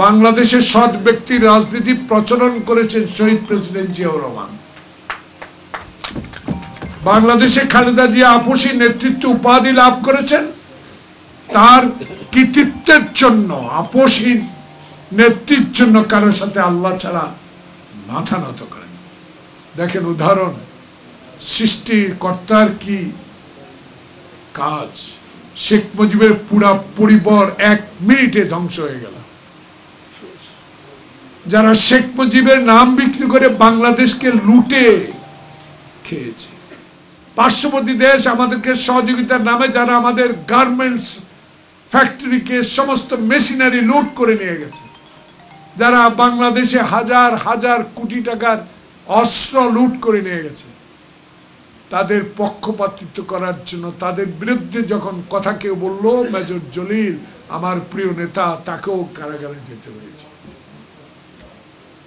বাংলাদেশের সৎ ব্যক্তি রাজনীতি প্রচলন করেছেন শহীদ প্রেসিডেন্ট জিয়াউর রহমান। বাংলাদেশে খালেদা জিয়া আপসী নেতৃত্ব উপাধি লাভ করেছেন তার কৃতিত্বের জন্য, আপসী নেতৃত্বের জন্য কারোর সাথে আল্লাহ ছাড়া মাথা নত করেন। দেখেন উদাহরণ, সৃষ্টিকর্তার কি কাজ। শেখ মুজিবের পুরা পরিবার 1 মিনিটে ধ্বংস হয়ে গেল। যারা শেখ মুজিবের নাম বিক্রি করে বাংলাদেশকে লুটে খেয়েছে, পার্শ্ববর্তী দেশ আমাদেরকে সহযোগিতার নামে যারা আমাদের গার্মেন্টস ফ্যাক্টরিকে সমস্ত মেশিনারি লুট করে নিয়ে গেছে, যারা বাংলাদেশে হাজার হাজার কোটি টাকার অস্ত্র লুট করে নিয়ে গেছে, তাদের পক্ষপাতিত্ব করার জন্য তাদের বিরুদ্ধে যখন কথা কেউ বলল, মেজর জলিল আমার প্রিয় নেতা, তাকেও কারাগারে যেতে হয়েছে।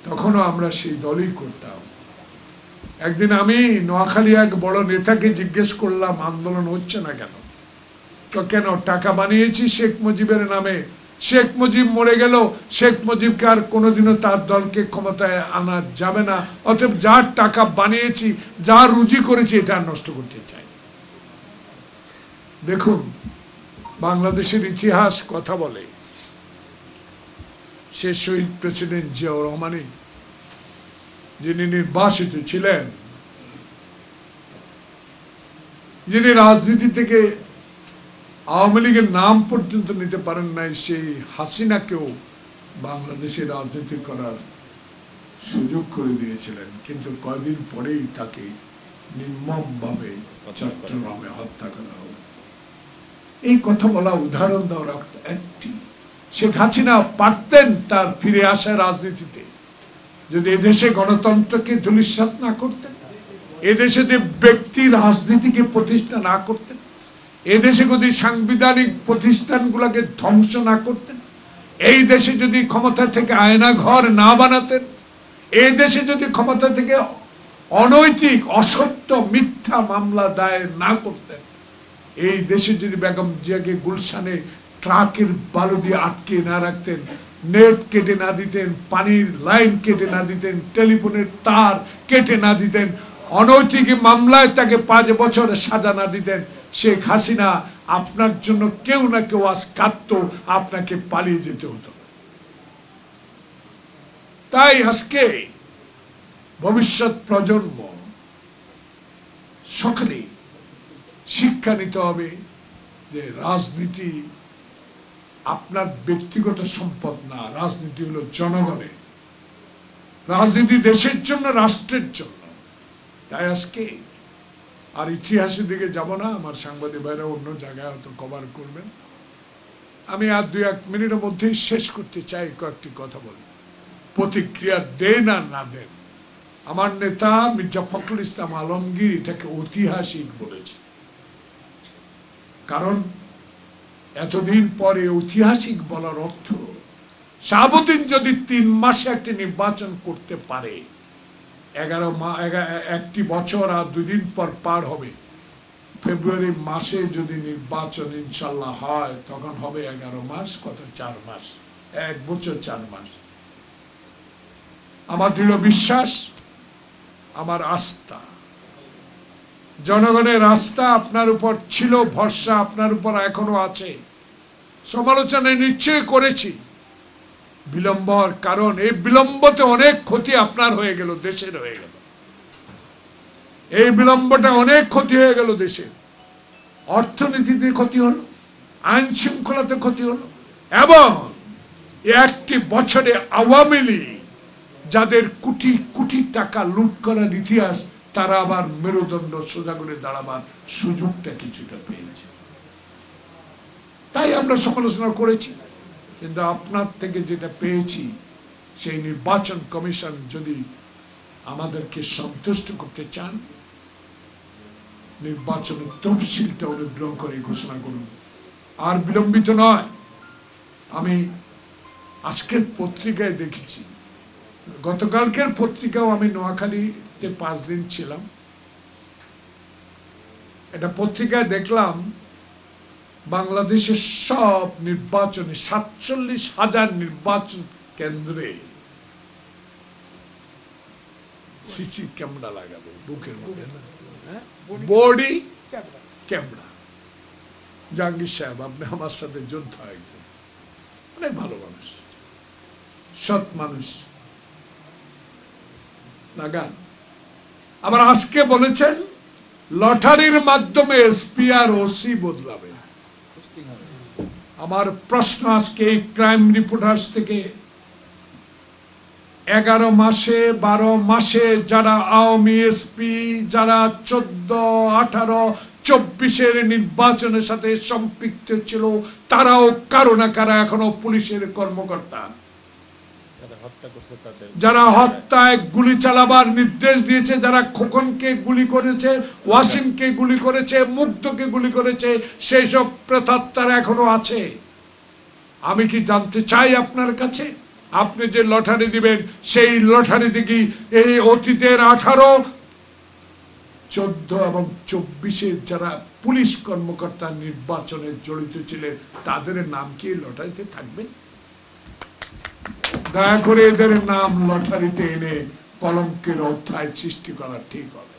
তখনও আমরা সেই দলই করতাম। একদিন আমি নোয়াখালী এক বড় নেতাকে জিজ্ঞেস করলাম, আন্দোলন হচ্ছে না কেন? তো কেন, টাকা বানিয়েছি শেখ মুজিবের নামে, শেখ মুজিব মরে গেল, শেখ মুজিবকে আর কোনোদিনও তার দলকে ক্ষমতায় আনা যাবে না, অতএব যার টাকা বানিয়েছি, যা রুজি করেছি, এটা নষ্ট করতে চাই। দেখুন বাংলাদেশের ইতিহাস কথা বলে, সে শহীদ প্রেসিডেন্ট জিয়াউর রহমানই, যিনি নির্বাসিত ছিলেন, যিনি রাজনীতি থেকে আওয়ামী লীগের নাম পর্যন্ত নিতে পারেন নাই, সেই হাসিনাকেও বাংলাদেশে রাজনীতি করার সুযোগ করে দিয়েছিলেন। কিন্তু কয়েকদিন পরেই তাকে নির্মমভাবে চট্টগ্রামে হত্যা করা হলো। এই কথা বলা, উদাহরণ দেওয়ার একটি, শেখ হাসিনা পারতেন তার ফিরে আসা রাজনীতিতে, যদি এদেশে গণতন্ত্রকে ধূলিসাৎ না করতেন, এদেশে যে ব্যক্তি রাজনীতিকে প্রতিষ্ঠা না করতেন, এদেশে যদি সাংবিধানিক প্রতিষ্ঠানগুলোকে ধ্বংস না করতেন, এই দেশে যদি ক্ষমতা থেকে আয়না ঘর না বানাতেন, এই দেশে যদি ক্ষমতা থেকে অনৈতিক অসত্য মিথ্যা মামলা দায়ের না করতেন, এই দেশে যদি বেগম জিয়াকে গুলশানে ট্রাকের বালু দিয়ে আটকে না রাখতেন, নেট কেটে না দিতেন, পানির লাইন কেটে না দিতেন, টেলিফোনের তার কেটে না দিতেন, অনৈতিক মামলায় তাকে 5 বছরের সাজা না দিতেন, শেখ হাসিনা আপনার জন্য কেউ না কেউ আজ কাঁদত, আপনাকে পালিয়ে যেতে হতো। তাই আজকে ভবিষ্যৎ প্রজন্ম সকলেই শিক্ষা নিতে হবে যে রাজনীতি আপনার ব্যক্তিগত সম্পদ না, রাজনীতি হলো জনগণের, রাজনীতি দেশের জন্য, রাষ্ট্রের জন্য। তাই আজকে আর ইতিহাসের দিকে যাব না, আমার সাংবাদিক ভাইরা অন্য জায়গায় হয়তো কভার করবেন। আমি আর 2-1 মিনিটের মধ্যেই শেষ করতে চাই, কয়েকটি কথা বলি। প্রতিক্রিয়া দেন আর না দেন, আমার নেতা মির্জা ফখরুল ইসলাম আলমগীর এটাকে ঐতিহাসিক বলেছে। কারণ এতদিন পরে ঐতিহাসিক বলার অর্থ, শাহাবুদ্দিন যদি 3 মাসে একটি নির্বাচন করতে পারে, 1 বছর আর 2 দিন পর পার হবে, ফেব্রুয়ারি মাসে যদি নির্বাচন ইনশাল্লাহ হয়, তখন হবে 11 মাস, কত 4 মাস, 1 বছর 4 মাস। আমার দৃঢ় বিশ্বাস, আমার আস্থা, জনগণের আস্থা আপনার উপর ছিল, ভরসা আপনার উপর এখনো আছে। সমালোচনা নিশ্চয় করেছি বিলম্বর কারণ, এই বিলম্বতে অনেক ক্ষতি আপনার হয়ে গেল, দেশের হয়ে গেল। এই বিলম্বটা অনেক ক্ষতি হয়ে গেল দেশের, অর্থনীতিতে ক্ষতি হলো, আইন শৃঙ্খলাতে ক্ষতি হলো, এবং 1 বছরে আওয়ামী লীগ যাদের কোটি কোটি টাকা লুট করার ইতিহাস, তারা আবার মেরুদণ্ড সোজা করে দাঁড়াবার সুযোগটা কিছুটা পেয়েছে। তাই আমরা সমালোচনা করেছি, কিন্তু আপনার থেকে যেটা পেয়েছি, সেই নির্বাচন কমিশন যদি আমাদেরকে সন্তুষ্ট করতে চান, নির্বাচনের তফসিলটা অনুগ্রহ করে ঘোষণা করুন, আর বিলম্বিত নয়। আমি আজকের পত্রিকায় দেখেছি, গতকালকের পত্রিকাও, আমি নোয়াখালীতে 5 দিন ছিলাম, এটা পত্রিকায় দেখলাম বাংলাদেশের সব নির্বাচনে 47,000 নির্বাচন কেন্দ্রে সিসি ক্যামেরা লাগাবে বুকের মধ্যে, বডি ক্যামেরা। জাহাঙ্গীর সাহেব, আপনি আমার সাথে যোদ্ধা, একজন অনেক ভালো মানুষ, সৎ মানুষ, লাগান। আবার আজকে বলেছেন লটারির মাধ্যমে এসপি আর ওসি বদলাবে। আমার প্রশ্ন আজকে এই ক্রাইম রিপোর্টার্স থেকে 11 মাসে 12 মাসে যারা আওয়ামী এসপি, যারা 14, 18, 24 নির্বাচনের সাথে সম্পৃক্ত ছিল, তারাও কারো না কারা এখনো পুলিশের কর্মকর্তা। যারা হত্যায় গুলি চালাবার নির্দেশ দিয়েছে, যারা খোকনকে গুলি করেছে, ওয়াসিমকে গুলি করেছে, মুগ্ধকে গুলি করেছে, সেই সব প্রেতাত্মারা এখনো আছে। আমি কি জানতে চাই আপনার কাছে, আপনি যে লটারি দিবেন সেই লটারিতে কি এই অতীতের 18, 14 এবং 24 যারা পুলিশ কর্মকর্তা নির্বাচনে জড়িত ছিলেন তাদের নাম কি লটারিতে থাকবে? দয়া করে এদের নাম লটারিতে এনে কলঙ্কের অধ্যায় সৃষ্টি করা ঠিক হবে।